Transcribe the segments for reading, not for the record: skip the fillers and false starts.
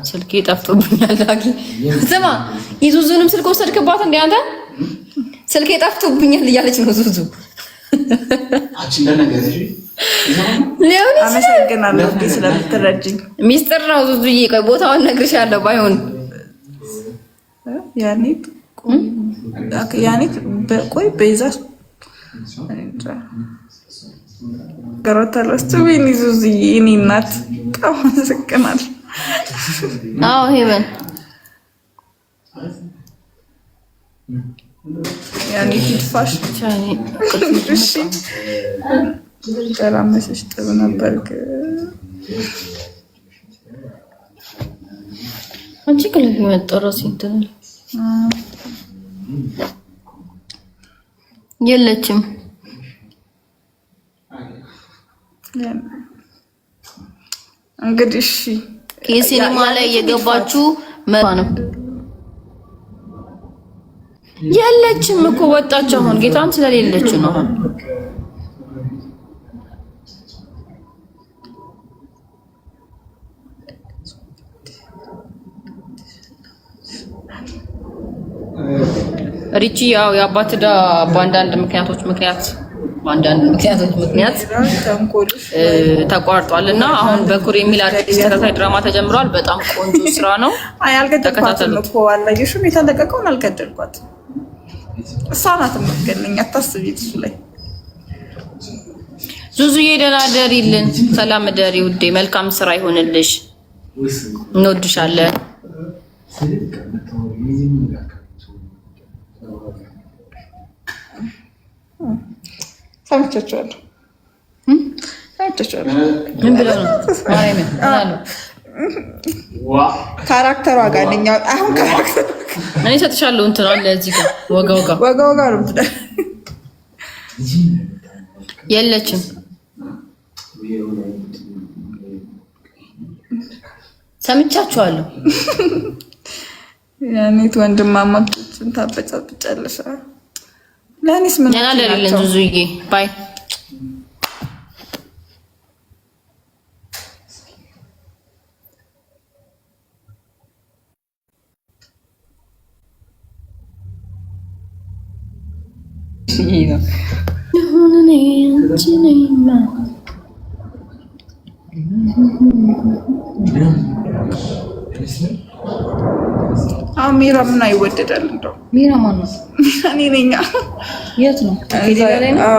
ስልኬ ጠፍቶብኛል። ዳጊ ስማ፣ ይዙዙንም ስልክ ወሰድክባት እንዴ አንተ? ስልኬ ጠፍቶብኛል እያለች ነው ዙዙ። አቺ እንደነገርሽ አመሰግናለሁ ስለምትረጅኝ። ሚስጥር ነው ዙዙዬ። ቆይ ቦታውን ነግርሻለሁ። ባይሆን ያኔት በቆይ በይዛ ገራታለስቱ ቢኒ ዙዙዬ እኔ እናት አመሰግናለሁ። አዎ ሄቨን ያኔ ፊትፋሽ እሺ ቀራመሽሽ ጥሩ ነበር። አንቺ ከለኝ መጠራስ እንትን የለችም። እንግዲህ እሺ ከሲኒማ ላይ የገባችሁ ነው። የለችም እኮ ወጣች። አሁን ጌታን ስለሌለች ነው። ሪቺ ያው የአባት ዕዳ በአንዳንድ ምክንያቶች ተቋርጧል እና አሁን በኩር የሚል አዲስ ተከታታይ ድራማ ተጀምሯል። በጣም ቆንጆ ስራ ነው። አልገደልኳትም እኮ አላየሽም? የተለቀቀውን አልገደልኳትም። እሷ ናት የምትገለኝ። አታስቢ እሱ ላይ። ዙዙዬ ደህና ደሪልን። ሰላም ደሪ ውዴ። መልካም ስራ ይሆንልሽ። እንወድሻለን። ሰምቻቸዋለሁ። ምን ብለው ነው? ካራክተሯ ጋር ነኝ አሁን። ካራክተር እኔ ሰጥሻለሁ። እንትን አለ እዚህ ጋር ወጋ ነው የምትለው። የለችም። ሰምቻችኋለሁ። ያኔት ወንድማማቾችን ታበጫብጫለሽ። ለኔስ ምን ደህና ደሪልን ዙዙዬ። ባይ ሚራ ምን አይወደዳል? እንደው ሚራ ማን ነው? እኔ ነኝ። የት ነው?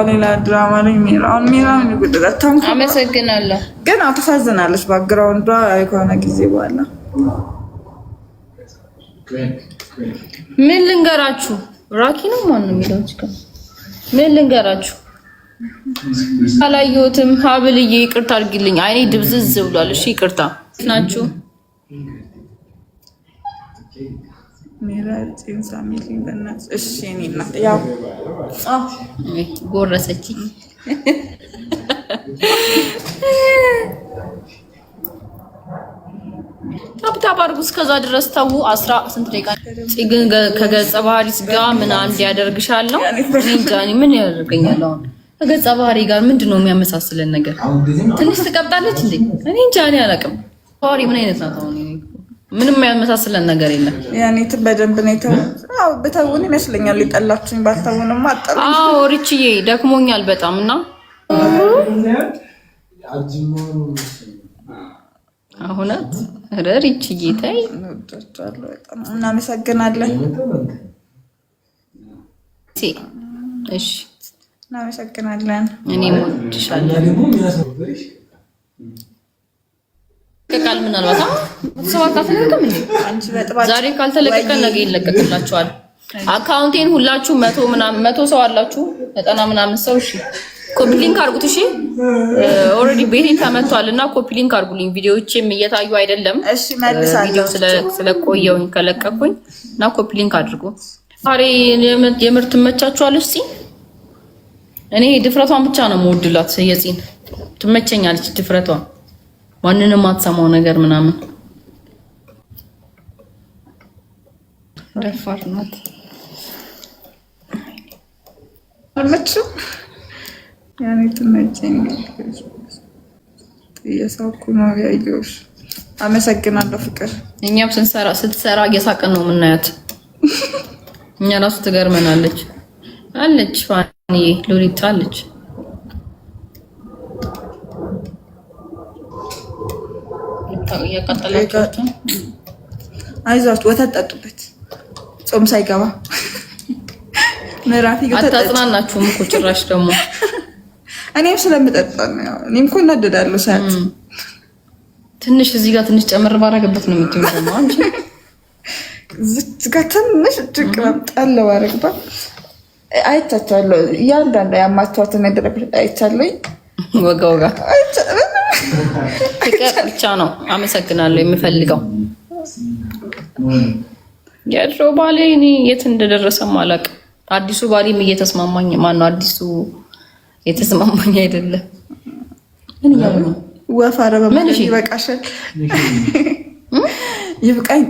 ሌላ ድራማ ላይ ሚራ ምን ይወደዳል? አመሰግናለሁ። ግን አትሳዝናለች። ባክግራውንዷ ከሆነ ጊዜ በኋላ ምን ልንገራችሁ? ራኪ ነው ማን ነው የሚለው? ምን ልንገራችሁ? አላየሁትም። ሀብልዬ ይቅርታ አድርጊልኝ። አይኔ ድብዝዝ ብሏል። እሺ ይቅርታ ናችሁ። ሚራ ጽንሳ ሚሊን በእናትሽ እሺ። እኔ እናት ያው ጎረሰች። ታብታብ አድርጉ። እስከዛ ድረስ ተው። 10 ስንት ደቂቃ ጽግን ከገጸ ባህሪ ጋር ምን አንድ ያደርግሻለሁ። እንጃኒ ምን ያደርገኛል? አሁን ከገጸ ባህሪ ጋር ምንድነው የሚያመሳስለን ነገር? ትንሽ ትቀብጣለች እንዴ? እኔ እንጃኒ አላውቅም። ባህሪ ምን አይነት ናት? አሁን ምንም የሚያመሳስለን ነገር የለም። ያኔት በደንብ ነው ተው በተውን ይመስለኛል። ሊጠላችሁኝ ባልተውንማ አጣሉ። አዎ ሪቺዬ ደክሞኛል በጣም እና አሁናት ሪቺዬ ታይ እናመሰግናለን። እሺ እናመሰግናለን። እኔም ወድሻለሁ። ከቃል ምናልባት ዛሬ ካልተለቀቀ ነገ ይለቀቅላችኋል። አካውንቴን ሁላችሁ 100 ሰው አላችሁ 90 ምናምን ሰው እሺ ኮፒ ሊንክ አድርጉት። እሺ ኦሬዲ ቤቴ ተመቷልና ኮፒ ሊንክ አድርጉልኝ። ቪዲዮዎቼም እየታዩ አይደለም። እሺ መልሳለሁ ስለቆየሁኝ ከለቀኩኝ እና ኮፒ ሊንክ አድርጉ። ዛሬ የምርት መቻችኋል። እሺ እኔ ድፍረቷን ብቻ ነው የምወድላት። የፂን ትመቸኛለች ድፍረቷ። ማንንም አትሰማው ነገር ምናምን ደፋር ናት። አልመችም ያኔ ትመቸኛለች። የሳውኩ ነው ያየሁሽ አመሰግናለሁ ፍቅር። እኛም ስትሰራ እየሳቅን ነው የምናያት። እኛ ራሱ ትገርመናለች አለች ፋኒ ሉሊት አለች። እያቃጠላችሁ አይዟችሁ፣ ወተት ጠጡበት ጾም ሳይገባ። ምራፊ አታጽናናችሁም እኮ ጭራሽ ደግሞ። እኔም ስለምጠጣ ነው። እኔም እኮ እናደዳለሁ ሰዓት ትንሽ እዚህ ጋር ትንሽ ጨምር ባረግበት ነው የምትመጣው አንቺ። እዚህ ጋር ትንሽ እጅግ ጣል ባረግበት አይቻቻለሁ። እያንዳንዱ ያማቸዋትን ያደረኩት አይቻለሁ። ወጋ ፍቅር ብቻ ነው። አመሰግናለሁ። የምፈልገው የድሮ ባሌ እኔ የት እንደደረሰም አላውቅም። አዲሱ ባሌም እየተስማማኝ ማነው አዲሱ የተስማማኝ አይደለም። ምን ያለው ነው? ወፋረ በመልሽ ይበቃሻል። ይብቃኝ።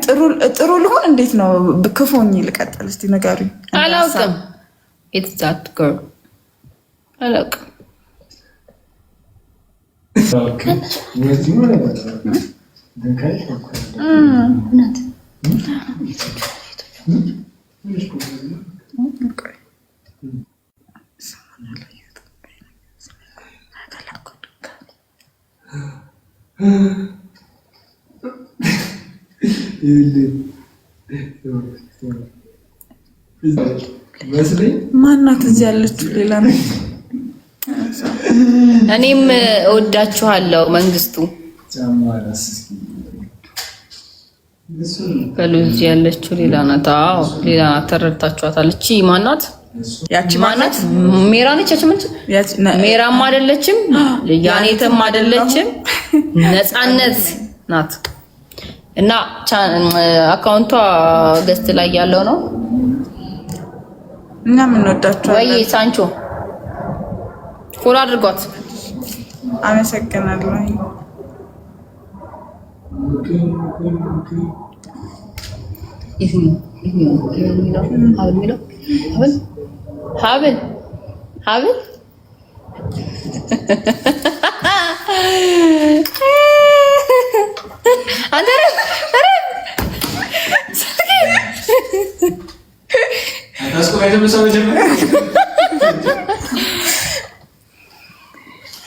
ጥሩ ልሆን እንዴት ነው? ክፉኝ ልቀጥል? እስቲ ንገሩኝ። አላውቅም። it's that girl አላውቅም። ማናት እዚህ ያለችው? ሌላ ነው። እኔም እወዳችኋለሁ። መንግስቱ በሉዚ ያለችው ሌላ ናት። አዎ ሌላ ናት። ተረድታችኋታል። እቺ ማናት? ያቺ ማናት? ሜራ ነች። ሜራም አይደለችም፣ ያኔትም አይደለችም፣ ነፃነት ናት። እና አካውንቷ ገስት ላይ ያለው ነው። እና ምን ወዳችኋለሁ። ወይ ሳንቾ ፎሎ አድርጓት። አመሰግናለሁ። ሀብል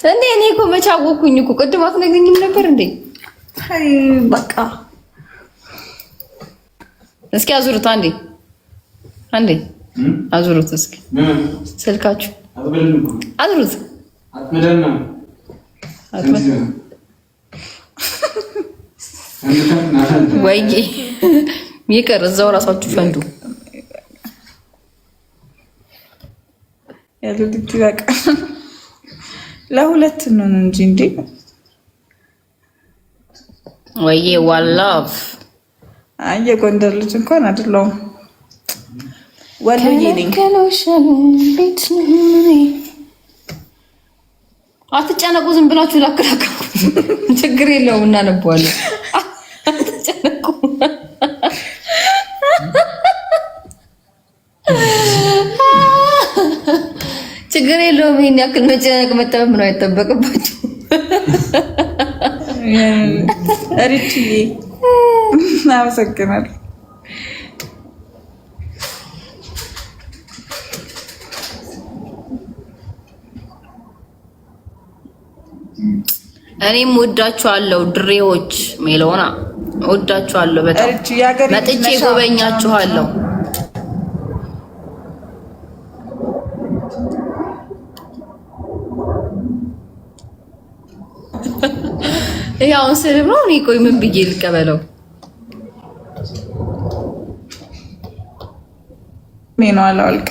እንዴ እኔ እኮ መቼ አወኩኝ እኮ ቅድም አትነግሪኝም ነበር እንዴ? አይ በቃ እስኪ አዙሩት አንዴ አዙሩት እስኪ ስልካችሁ አዙሩት። ወይ ይቅር፣ እዛው ራሳችሁ ፈንዱ። ያሉት በቃ ለሁለት ነው እንጂ እንዴ ወይ ዋላፍ የጎንደር ልጅ እንኳን አይደለሁም። ወልዬ ነኝ። አትጨነቁ፣ ዝም ብላችሁ ላከላከሉ ችግር የለውም፣ እናነባዋለን። አትጨነቁ። ችግር የለውም። ይሄን ያክል መጨነቅ መጠበብ ነው አይጠበቅባችሁ። ሪችዬ አመሰግናለሁ። እኔም ወዳችኋለሁ ድሬዎች፣ ሜሎና ወዳችኋለሁ በጣም መጥቼ ጎበኛችኋለሁ። ያው ስልም ነው። እኔ ቆይ ምን ብዬ ልቀበለው? ምን ነው አላልክ